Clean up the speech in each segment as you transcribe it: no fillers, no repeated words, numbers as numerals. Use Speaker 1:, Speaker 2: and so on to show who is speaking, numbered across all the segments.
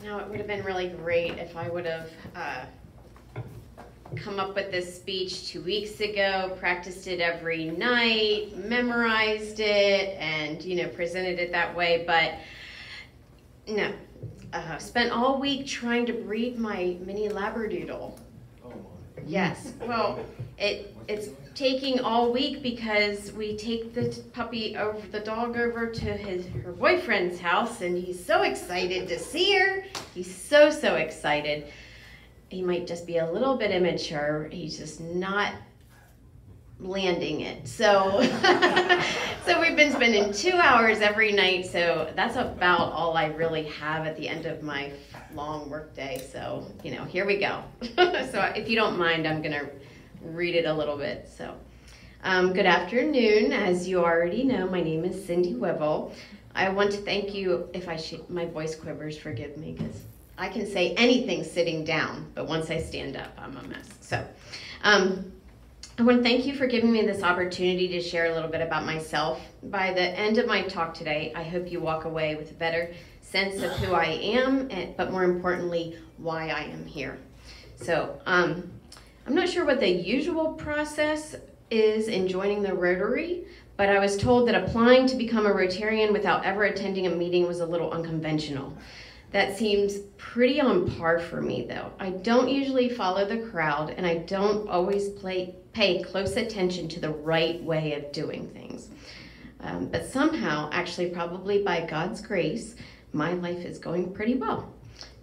Speaker 1: Now, it would have been really great if I would have come up with this speech 2 weeks ago, practiced it every night, memorized it, and, presented it that way, but no. Spent all week trying to breed my mini Labradoodle.
Speaker 2: Oh my.
Speaker 1: Yes, well, it's taking all week because we take the dog over to her boyfriend's house, and he's so excited to see her. He's so excited. He might just be a little bit immature. He's just not landing it. So, so we've been spending 2 hours every night. So that's about all I really have at the end of my long work day. So, here we go. So if you don't mind, I'm going to read it a little bit. So, good afternoon. As you already know, my name is Cindy Wivell. I want to thank you. If my voice quivers, forgive me, because I can say anything sitting down, but once I stand up, I'm a mess. So, I want to thank you for giving me this opportunity to share a little bit about myself. By the end of my talk today, I hope you walk away with a better sense of who I am, but more importantly, why I am here. So, I'm not sure what the usual process is in joining the Rotary, but I was told that applying to become a Rotarian without ever attending a meeting was a little unconventional. That seems pretty on par for me, though. I don't usually follow the crowd, and I don't always pay close attention to the right way of doing things. But somehow, actually probably by God's grace, my life is going pretty well.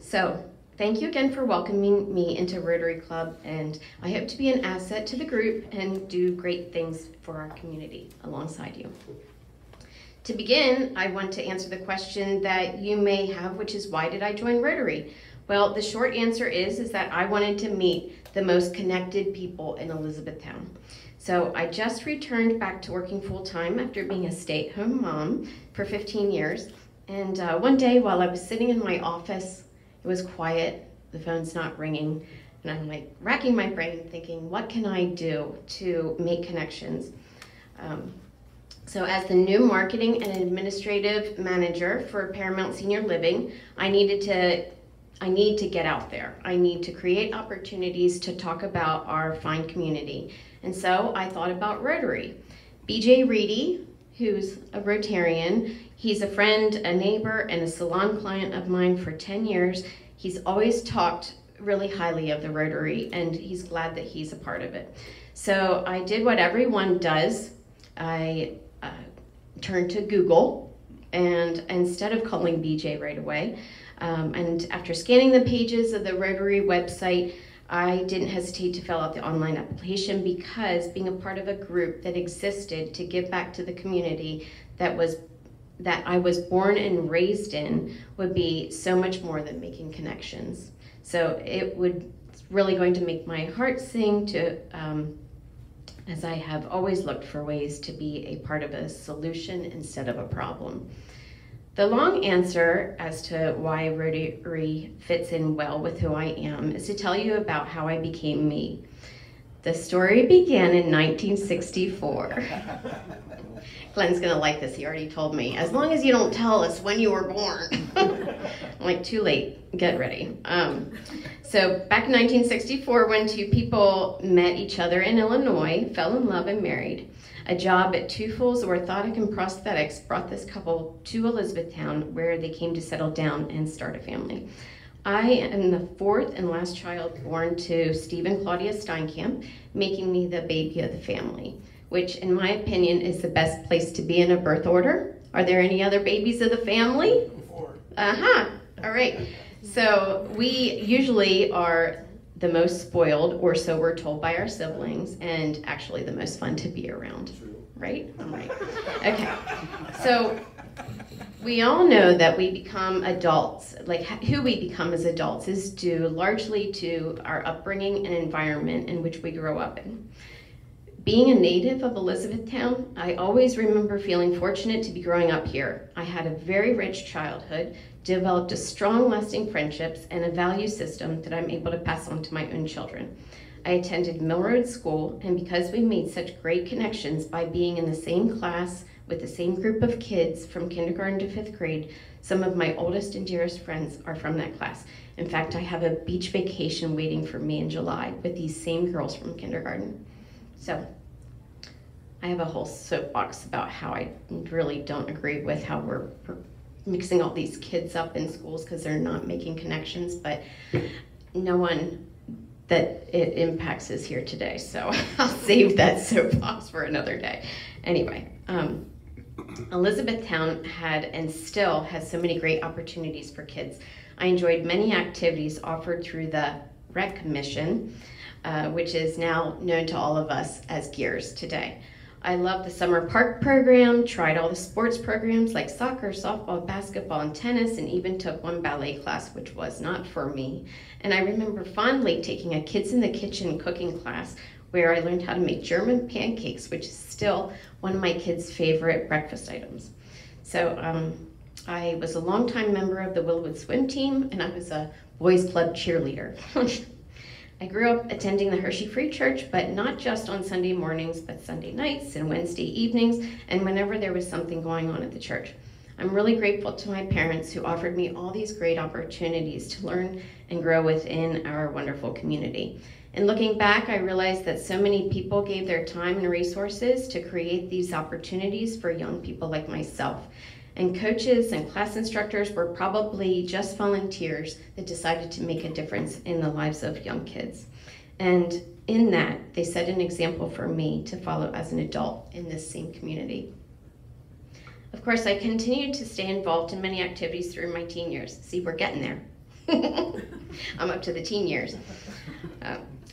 Speaker 1: So thank you again for welcoming me into Rotary Club, and I hope to be an asset to the group and do great things for our community alongside you. To begin, I want to answer the question that you may have, which is, why did I join Rotary? Well, the short answer is that I wanted to meet the most connected people in Elizabethtown. So I just returned back to working full-time after being a stay-at-home mom for 15 years. And one day while I was sitting in my office, it was quiet, the phone's not ringing, and I'm like racking my brain thinking, what can I do to make connections? So as the new marketing and administrative manager for Paramount Senior Living, I need to get out there. I need to create opportunities to talk about our fine community. And so I thought about Rotary. BJ Reedy, who's a Rotarian, he's a friend, a neighbor, and a salon client of mine for 10 years. He's always talked really highly of the Rotary, and he's glad that he's a part of it. So I did what everyone does. I turned to Google, and instead of calling BJ right away, and after scanning the pages of the Rotary website, I didn't hesitate to fill out the online application, because being a part of a group that existed to give back to the community that I was born and raised in would be so much more than making connections. So it's really going to make my heart sing to as I have always looked for ways to be a part of a solution instead of a problem. The long answer as to why Rotary fits in well with who I am is to tell you about how I became me. The story began in 1964. Glenn's gonna like this, he already told me. As long as you don't tell us when you were born. I'm like, too late, get ready. So back in 1964, when two people met each other in Illinois, fell in love and married, a job at Two Fools Orthotic and Prosthetics brought this couple to Elizabethtown, where they came to settle down and start a family. I am the fourth and last child born to Steve and Claudia Steinkamp, making me the baby of the family, which in my opinion is the best place to be in a birth order. Are there any other babies of the family?
Speaker 2: Four.
Speaker 1: All right. So we usually are the most spoiled, or so we're told by our siblings, and actually the most fun to be around.
Speaker 2: True.
Speaker 1: Right? All right. Okay. So we all know that we become adults, like who we become as adults is due largely to our upbringing and environment in which we grow up in. Being a native of Elizabethtown, I always remember feeling fortunate to be growing up here. I had a very rich childhood, developed a strong, lasting friendships, and a value system that I'm able to pass on to my own children. I attended Mill Road School, and because we made such great connections by being in the same class with the same group of kids from kindergarten to 5th grade, Some of my oldest and dearest friends are from that class. In fact, I have a beach vacation waiting for me in July with these same girls from kindergarten. So I have a whole soapbox about how I really don't agree with how we're mixing all these kids up in schools because they're not making connections, but no one that it impacts is here today, so I'll save that soapbox for another day. Anyway, Elizabethtown had and still has so many great opportunities for kids. I enjoyed many activities offered through the Rec Mission, which is now known to all of us as GEARS today. I loved the summer park program, tried all the sports programs like soccer, softball, basketball, and tennis, and even took one ballet class, which was not for me. And I remember fondly taking a Kids in the Kitchen cooking class where I learned how to make German pancakes, which is still one of my kids' favorite breakfast items. So I was a longtime member of the Willwood swim team, and I was a boys club cheerleader. I grew up attending the Hershey Free Church, but not just on Sunday mornings, but Sunday nights and Wednesday evenings, and whenever there was something going on at the church. I'm really grateful to my parents who offered me all these great opportunities to learn and grow within our wonderful community. And looking back, I realized that so many people gave their time and resources to create these opportunities for young people like myself. And coaches and class instructors were probably just volunteers that decided to make a difference in the lives of young kids. And in that, they set an example for me to follow as an adult in this same community. Of course, I continued to stay involved in many activities through my teen years. See, we're getting there. I'm up to the teen years.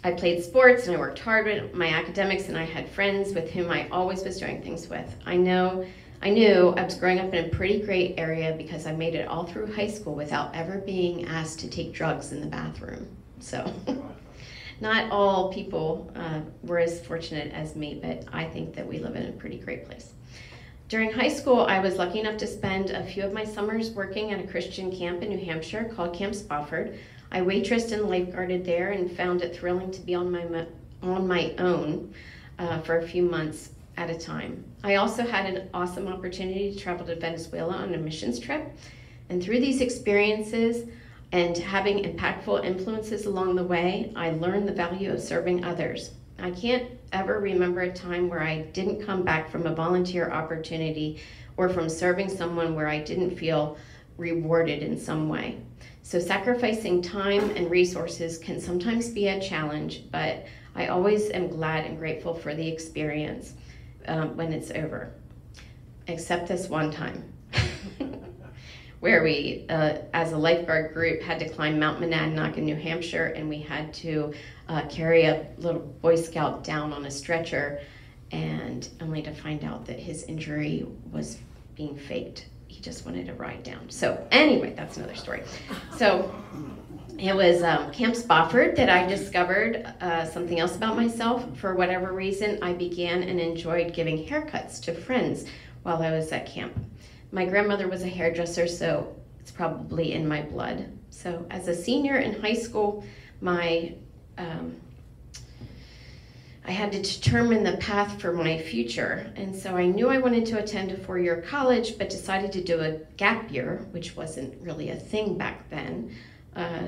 Speaker 1: I played sports and I worked hard with my academics, and I had friends with whom I always was doing things with. I knew I was growing up in a pretty great area because I made it all through high school without ever being asked to take drugs in the bathroom. So not all people were as fortunate as me, but I think that we live in a pretty great place. During high school, I was lucky enough to spend a few of my summers working at a Christian camp in New Hampshire called Camp Spofford. I waitressed and lifeguarded there and found it thrilling to be on my own for a few months at a time. I also had an awesome opportunity to travel to Venezuela on a missions trip. And through these experiences and having impactful influences along the way, I learned the value of serving others. I can't ever remember a time where I didn't come back from a volunteer opportunity or from serving someone where I didn't feel rewarded in some way. So sacrificing time and resources can sometimes be a challenge, but I always am glad and grateful for the experience when it's over. Except this one time where we, as a lifeguard group, had to climb Mount Monadnock in New Hampshire, and we had to carry a little Boy Scout down on a stretcher, and only to find out that his injury was being faked. He just wanted to ride down. So anyway, that's another story. So it was Camp Spofford that I discovered something else about myself. For whatever reason, I began and enjoyed giving haircuts to friends while I was at camp. My grandmother was a hairdresser, so it's probably in my blood. So as a senior in high school, I had to determine the path for my future. And so I knew I wanted to attend a four-year college, but decided to do a gap year, which wasn't really a thing back then,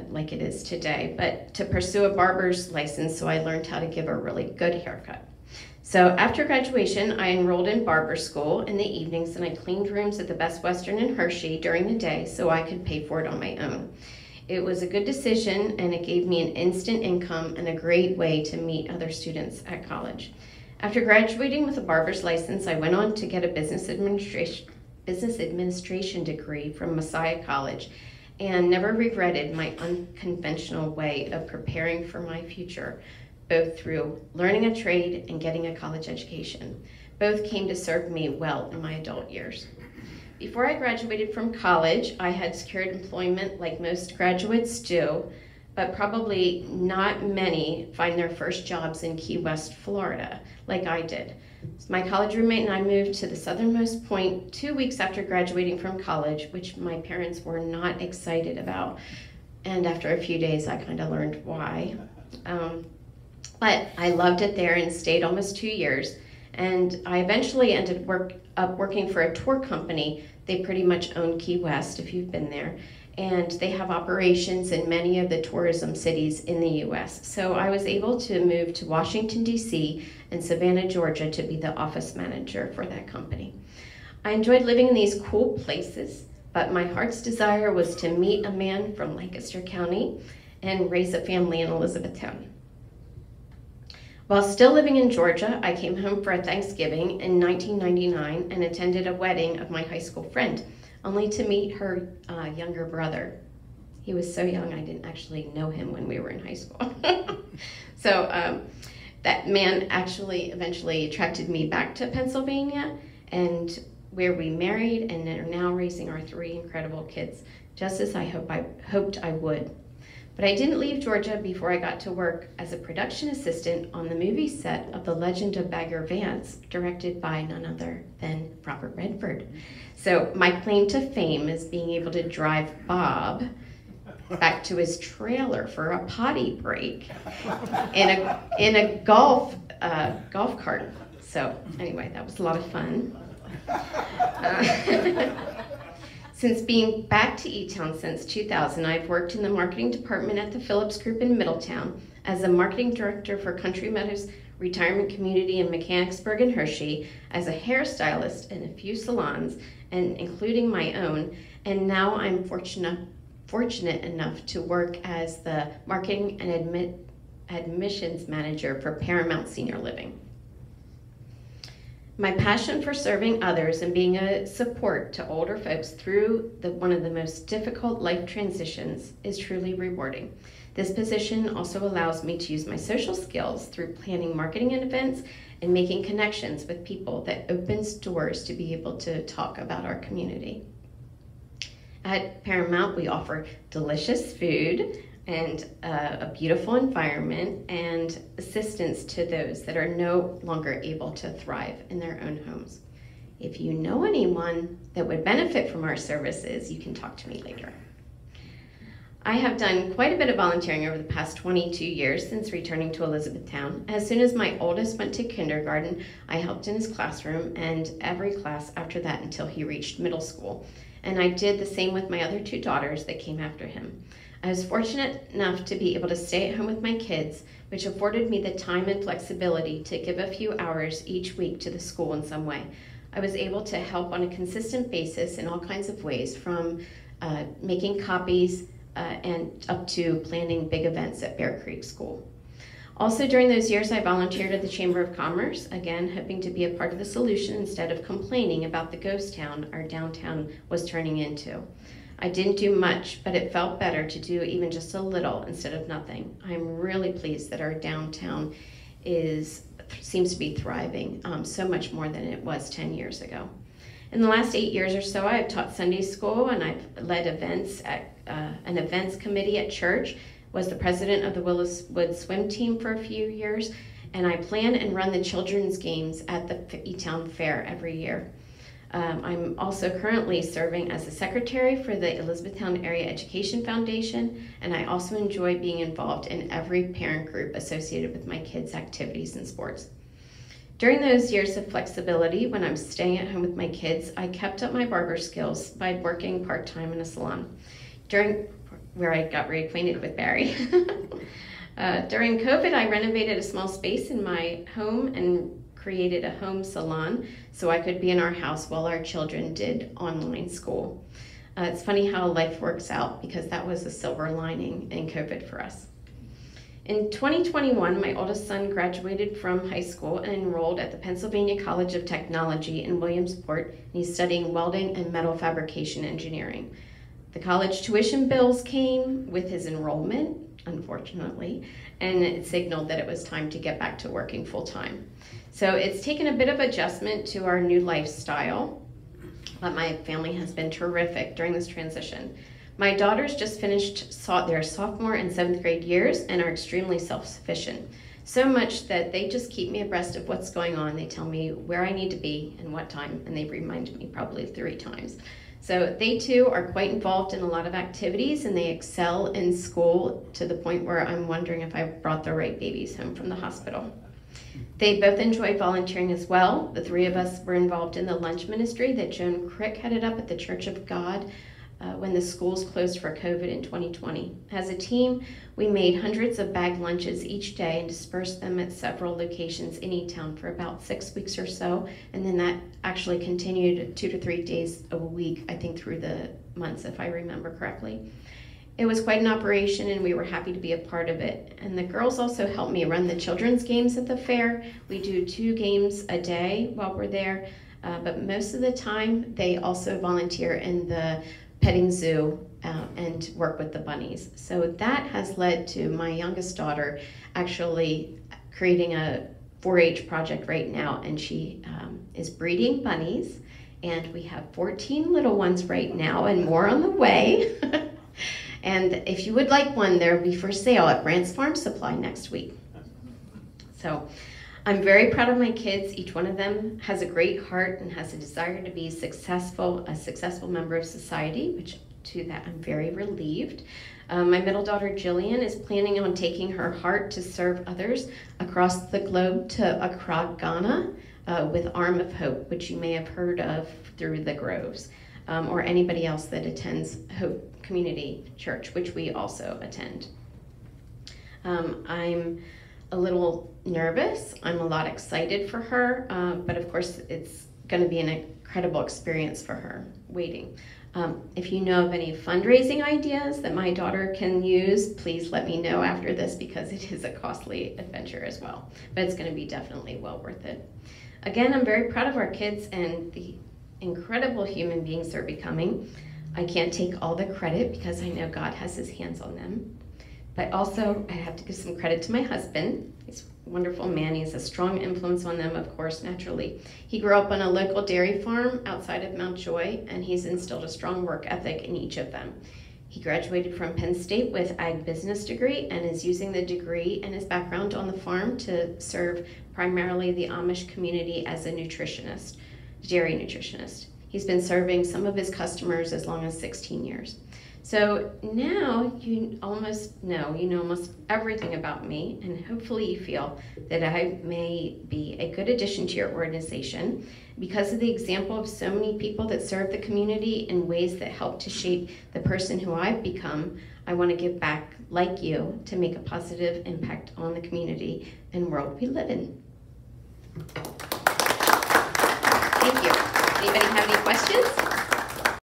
Speaker 1: like it is today, but to pursue a barber's license so I learned how to give a really good haircut. So after graduation, I enrolled in barber school in the evenings, and I cleaned rooms at the Best Western in Hershey during the day so I could pay for it on my own. It was a good decision, and it gave me an instant income and a great way to meet other students at college. After graduating with a barber's license, I went on to get a business administration degree from Messiah College, and never regretted my unconventional way of preparing for my future, both through learning a trade and getting a college education. Both came to serve me well in my adult years. Before I graduated from college, I had secured employment like most graduates do, but probably not many find their first jobs in Key West, Florida, like I did. My college roommate and I moved to the southernmost point 2 weeks after graduating from college, which my parents were not excited about. And after a few days, I kind of learned why. But I loved it there and stayed almost 2 years. And I eventually ended up working for a tour company They pretty much own Key West, if you've been there, and they have operations in many of the tourism cities in the U.S. So I was able to move to Washington, D.C. and Savannah, Georgia to be the office manager for that company. I enjoyed living in these cool places, but my heart's desire was to meet a man from Lancaster County and raise a family in Elizabethtown. While still living in Georgia, I came home for a Thanksgiving in 1999 and attended a wedding of my high school friend, only to meet her younger brother. He was so young I didn't actually know him when we were in high school. So that man actually eventually attracted me back to Pennsylvania, and where we married and are now raising our 3 incredible kids, just as I hoped I would. But I didn't leave Georgia before I got to work as a production assistant on the movie set of The Legend of Bagger Vance, directed by none other than Robert Redford. So my claim to fame is being able to drive Bob back to his trailer for a potty break in a golf cart. So anyway, that was a lot of fun. Since being back to E-Town since 2000, I've worked in the marketing department at the Phillips Group in Middletown as a marketing director for Country Meadows Retirement Community in Mechanicsburg and Hershey, as a hairstylist in a few salons, and including my own. And now I'm fortunate enough to work as the marketing and admissions manager for Paramount Senior Living. My passion for serving others and being a support to older folks through one of the most difficult life transitions is truly rewarding. This position also allows me to use my social skills through planning marketing events and making connections with people that opens doors to be able to talk about our community. At Paramount, we offer delicious food and a beautiful environment and assistance to those that are no longer able to thrive in their own homes. If you know anyone that would benefit from our services, you can talk to me later. I have done quite a bit of volunteering over the past 22 years since returning to Elizabethtown. As soon as my oldest went to kindergarten, I helped in his classroom and every class after that until he reached middle school. And I did the same with my other 2 daughters that came after him. I was fortunate enough to be able to stay at home with my kids, which afforded me the time and flexibility to give a few hours each week to the school in some way. I was able to help on a consistent basis in all kinds of ways, from making copies and up to planning big events at Bear Creek School. Also during those years, I volunteered at the Chamber of Commerce, again hoping to be a part of the solution instead of complaining about the ghost town our downtown was turning into. I didn't do much, but it felt better to do even just a little instead of nothing. I'm really pleased that our downtown seems to be thriving so much more than it was 10 years ago. In the last 8 years or so, I've taught Sunday school and I've led events at an events committee at church, was the president of the Willowwood swim team for a few years, and I plan and run the children's games at the E-Town Fair every year. I'm also currently serving as the secretary for the Elizabethtown Area Education Foundation, and I also enjoy being involved in every parent group associated with my kids' activities and sports. During those years of flexibility, when I'm staying at home with my kids, I kept up my barber skills by working part-time in a salon, where I got reacquainted with Barry. During COVID, I renovated a small space in my home and created a home salon so I could be in our house while our children did online school. It's funny how life works out, because that was a silver lining in COVID for us. In 2021, my oldest son graduated from high school and enrolled at the Pennsylvania College of Technology in Williamsport, and he's studying welding and metal fabrication engineering. The college tuition bills came with his enrollment, unfortunately, and it signaled that it was time to get back to working full-time. So it's taken a bit of adjustment to our new lifestyle, but my family has been terrific during this transition. My daughters just finished their sophomore and 7th grade years and are extremely self-sufficient. So much that they just keep me abreast of what's going on. They tell me where I need to be and what time, and they remind me probably 3 times. So they too are quite involved in a lot of activities, and they excel in school to the point where I'm wondering if I brought the right babies home from the hospital. They both enjoy volunteering as well. The three of us were involved in the lunch ministry that Joan Crick headed up at the Church of God when the schools closed for COVID in 2020. As a team, we made hundreds of bagged lunches each day and dispersed them at several locations in E-Town for about 6 weeks or so, and then that actually continued 2 to 3 days a week, I think through the months, if I remember correctly. It was quite an operation, and we were happy to be a part of it. And the girls also helped me run the children's games at the fair. We do 2 games a day while we're there, but most of the time they also volunteer in the petting zoo and work with the bunnies. So that has led to my youngest daughter actually creating a 4-H project right now, and she is breeding bunnies, and we have 14 little ones right now and more on the way. And if you would like one, there will be for sale at Brant's Farm Supply next week. So I'm very proud of my kids. Each one of them has a great heart and has a desire to be a successful member of society, which to that I'm very relieved. My middle daughter Jillian is planning on taking her heart to serve others across the globe to Accra, Ghana, with Arm of Hope, which you may have heard of through the Groves, or anybody else that attends Hope Community Church, which we also attend. I'm a little nervous. I'm a lot excited for her, but of course it's going to be an incredible experience for her waiting. If you know of any fundraising ideas that my daughter can use, please let me know after this, because it is a costly adventure as well, but it's going to be definitely well worth it. Again, I'm very proud of our kids and the incredible human beings they're becoming. I can't take all the credit because I know God has his hands on them. But also, I have to give some credit to my husband. He's a wonderful man. He's a strong influence on them, of course, naturally. He grew up on a local dairy farm outside of Mount Joy, and he's instilled a strong work ethic in each of them. He graduated from Penn State with ag business degree and is using the degree and his background on the farm to serve primarily the Amish community as a nutritionist, dairy nutritionist. He's been serving some of his customers as long as 16 years. So now you know almost everything about me, and hopefully you feel that I may be a good addition to your organization because of the example of so many people that serve the community in ways that help to shape the person who I've become. I want to give back like you to make a positive impact on the community and world we live in. Thank you. Anybody have any questions?